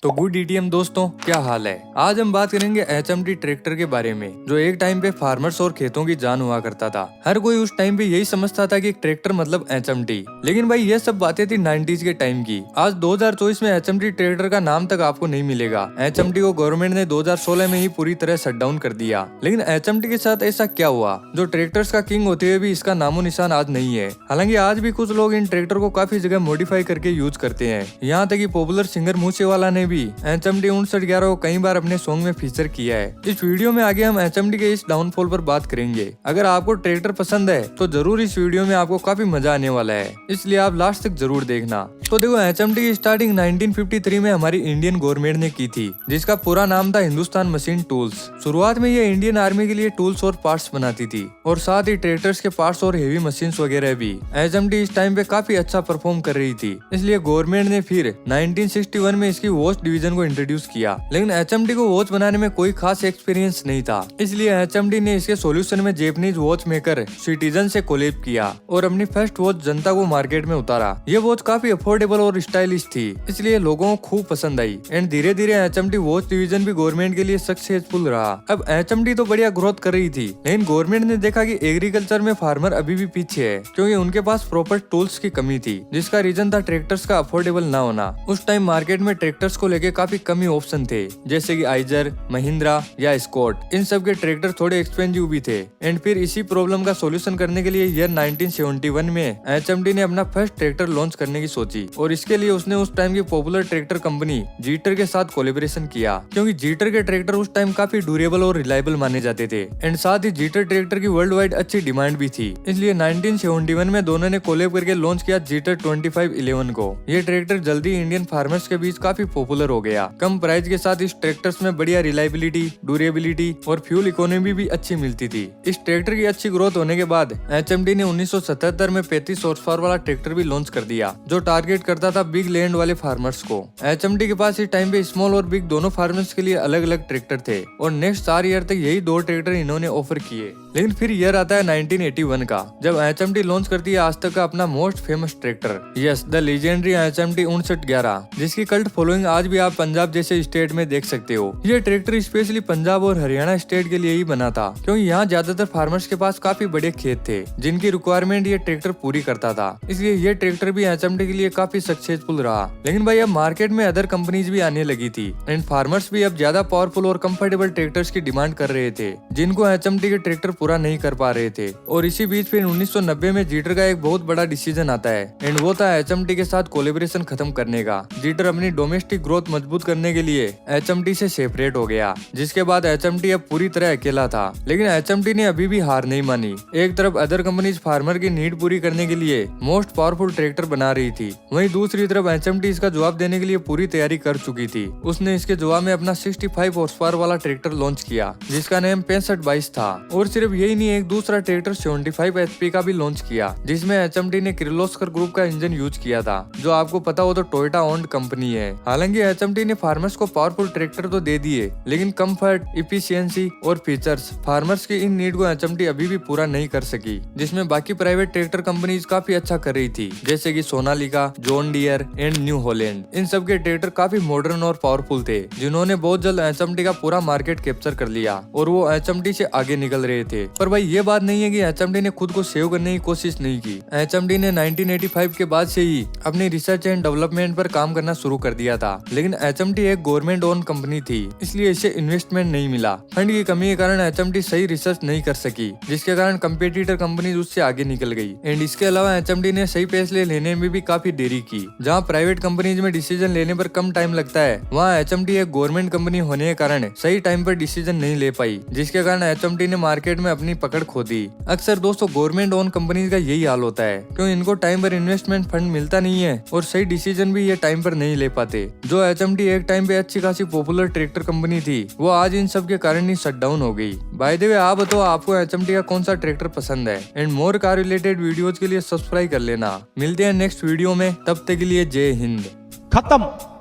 तो good ETM दोस्तों, क्या हाल है। आज हम बात करेंगे एचएमटी ट्रैक्टर के बारे में, जो एक टाइम पे फार्मर्स और खेतों की जान हुआ करता था। हर कोई उस टाइम पे यही समझता था कि एक ट्रैक्टर मतलब एचएमटी। लेकिन भाई ये सब बातें थी 90s के टाइम की। आज 2024 में एचएमटी ट्रैक्टर का नाम तक आपको नहीं मिलेगा। एचएमटी को गवर्नमेंट ने 2016 में ही पूरी तरह शट डाउन कर दिया। लेकिन एचएमटी के साथ ऐसा क्या हुआ जो ट्रैक्टर्स का किंग होते हुए भी इसका नामो निशान आज नहीं है। हालांकि आज भी कुछ लोग इन ट्रैक्टर को काफी जगह मॉडिफाई करके यूज करते हैं। यहाँ तक कि पॉपुलर सिंगर मूसेवाला ने भी एचएमटी 5911 को कई बार अपने सॉन्ग में फीचर किया है। इस वीडियो में आगे हम एचएमटी के इस डाउनफॉल पर बात करेंगे। अगर आपको ट्रैक्टर पसंद है तो जरूर इस वीडियो में आपको काफी मजा आने वाला है, इसलिए आप लास्ट तक जरूर देखना। तो देखो, एचएमटी की स्टार्टिंग 1953 में हमारी इंडियन गवर्नमेंट ने की थी, जिसका पूरा नाम था हिंदुस्तान मशीन टूल्स। शुरुआत में ये इंडियन आर्मी के लिए टूल्स और पार्ट्स बनाती थी और साथ ही ट्रैक्टर्स के पार्ट्स और हेवी मशीन्स वगैरह भी। एचएमटी इस टाइम पे काफी अच्छा परफॉर्म कर रही थी, इसलिए गवर्नमेंट ने फिर 1961 में इसकी वॉच डिवीजन को इंट्रोड्यूस किया। लेकिन एचएमटी को वॉच बनाने में कोई खास एक्सपीरियंस नहीं था, इसलिए एचएमटी ने इसके सॉल्यूशन में जापानीज वॉच मेकर सिटीजन से कोलैब किया और अपनी फर्स्ट वॉच जनता को मार्केट में उतारा। ये वॉच काफी अफोर्डेबल और स्टाइलिश थी, इसलिए लोगों को खूब पसंद आई एंड धीरे धीरे एचएमटी वॉच डिवीजन भी गवर्नमेंट के लिए सक्सेसफुल रहा। अब एचएमटी तो बढ़िया ग्रोथ कर रही थी, लेकिन गवर्नमेंट ने देखा कि एग्रीकल्चर में फार्मर अभी भी पीछे है, क्योंकि उनके पास प्रॉपर टूल्स की कमी थी, जिसका रीजन था ट्रैक्टर्स का अफोर्डेबल ना होना। उस टाइम मार्केट में ट्रैक्टर्स को लेके काफी कमी ऑप्शन थे, जैसे कि आइजर, महिंद्रा या स्कॉट। इन सब के ट्रैक्टर थोड़े एक्सपेंसिव भी थे एंड फिर इसी प्रॉब्लम का सोल्यूशन करने के लिए ईयर 1971 में एचएमटी ने अपना फर्स्ट ट्रैक्टर लॉन्च करने की सोची और इसके लिए उसने उस टाइम की पॉपुलर ट्रैक्टर कंपनी जीटर के साथ कोलैबोरेशन किया, क्योंकि जीटर के ट्रैक्टर उस टाइम काफी ड्यूरेबल और रिलायबल माने जाते थे एंड साथ ही जीटर ट्रैक्टर की वर्ल्ड वाइड अच्छी डिमांड भी थी। इसलिए 1971 में दोनों ने कोलैब करके लॉन्च किया जीटर 2511 को। ये ट्रैक्टर जल्दी इंडियन फार्मर्स के बीच काफी पॉपुलर हो गया। कम प्राइस के साथ इस ट्रैक्टर्स में बढ़िया रिलायबिलिटी, ड्यूरेबिलिटी और फ्यूल इकोनॉमी भी अच्छी मिलती थी। इस ट्रैक्टर की अच्छी ग्रोथ होने के बाद एचएमटी ने 1977 में 35 हॉर्स पावर वाला ट्रैक्टर भी लॉन्च कर दिया, जो टारगेट करता था बिग लैंड वाले फार्मर्स को। एचएमटी के पास इस टाइम पे स्मॉल और बिग दोनों फार्मर्स के लिए अलग अलग ट्रैक्टर थे और नेक्स्ट 4 ईयर तक यही 2 ट्रैक्टर इन्होंने ऑफर किए। लेकिन फिर ईयर आता है 1981 का, जब एचएमटी लॉन्च करती है आज तक का अपना most famous tractor, yes, the legendary HMT 5911, जिसकी कल्ट फॉलोइंग आज भी आप पंजाब जैसे स्टेट में देख सकते हो। ये ट्रैक्टर स्पेशली पंजाब और हरियाणा स्टेट के लिए ही बना था, क्योंकि यहाँ ज्यादातर फार्मर्स के पास काफी बड़े खेत थे, जिनकी रिक्वायरमेंट ये ट्रैक्टर पूरी करता था। इसलिए ये ट्रैक्टर भी एचएमटी के लिए काफी सक्सेसफुल रहा। लेकिन भाई अब मार्केट में अदर कंपनीज भी आने लगी थी एंड फार्मर्स भी अब ज्यादा पावरफुल और कंफर्टेबल ट्रैक्टर्स की डिमांड कर रहे थे, जिनको एचएमटी के ट्रैक्टर पूरा नहीं कर पा रहे थे। और इसी बीच फिर 1990 में जीटर का एक बहुत बड़ा डिसीजन आता है एंड वो था एचएमटी के साथ कोलैबोरेशन खत्म करने का। जीटर अपनी डोमेस्टिक ग्रोथ मजबूत करने के लिए एचएमटी से सेपरेट हो गया, जिसके बाद एचएमटी अब पूरी तरह अकेला था। लेकिन एचएमटी ने अभी भी हार नहीं मानी। एक तरफ अदर कंपनीज फार्मर की नीड पूरी करने के लिए मोस्ट पावरफुल ट्रैक्टर बना रही थी, वहीं दूसरी तरफ एचएमटी इसका जवाब देने के लिए पूरी तैयारी कर चुकी थी। उसने इसके जवाब में अपना 65 हॉर्स पावर वाला ट्रैक्टर लॉन्च किया, जिसका नाम 6522 था। और सिर्फ यही नहीं, एक दूसरा ट्रैक्टर 75 HP का भी लॉन्च किया, जिसमें एचएमटी ने किर्लोस्कर ग्रुप का इंजन यूज किया था, जो आपको पता हो तो टोयोटा ओन्ड कंपनी है। हालांकि एचएमटी ने फार्मर्स को पावरफुल ट्रैक्टर तो दे दिए, लेकिन कंफर्ट, इफिशियंसी और फीचर्स फार्मर्स की इन नीड को एचएमटी अभी भी पूरा नहीं कर सकी, जिसमें बाकी प्राइवेट ट्रैक्टर कंपनीज काफी अच्छा कर रही थी, जैसे कि Sonalika, John Deere and New Holland. इन सब के ट्रैक्टर काफी मॉडर्न और पावरफुल थे, जिन्होंने बहुत जल्द एचएमटी का पूरा मार्केट कैप्चर कर लिया और वो एचएमटी से आगे निकल रहे थे। पर भाई ये बात नहीं है कि एचएमटी ने खुद को सेव करने की कोशिश नहीं की। एचएमटी ने 1985 के बाद से ही अपनी रिसर्च एंड डेवलपमेंट पर काम करना शुरू कर दिया था। लेकिन एचएमटी एक गवर्नमेंट ओन कंपनी थी, इसलिए इसे इन्वेस्टमेंट नहीं मिला। फंड की कमी के कारण एचएमटी सही रिसर्च नहीं कर सकी, जिसके कारण कंपेटिटर कंपनीज उससे आगे निकल गई। एंड इसके अलावा एचएमटी ने सही फैसले लेने में भी काफी देरी की। जहाँ प्राइवेट कंपनीज में डिसीजन लेने पर कम टाइम लगता है, वहाँ एचएमटी एक गवर्नमेंट कंपनी होने के कारण सही टाइम पर डिसीजन नहीं ले पाई, जिसके कारण एचएमटी ने मार्केट में अपनी पकड़ खो दी। अक्सर दोस्तों गवर्नमेंट ओन कंपनीज का यही हाल होता है, क्योंकि इनको टाइम पर इन्वेस्टमेंट फंड मिलता नहीं है और सही डिसीजन भी ये टाइम पर नहीं ले पाते। जो एचएमटी एक टाइम पे अच्छी खासी पॉपुलर ट्रैक्टर कंपनी थी, वो आज इन सब के कारण ही शट डाउन हो गई। बाय द वे, आप बताओ आपको एचएमटी का कौन सा ट्रैक्टर पसंद है? And more car related videos के लिए सब्सक्राइब कर लेना। मिलते हैं नेक्स्ट वीडियो में, तब तक के लिए जय हिंद। खत्म।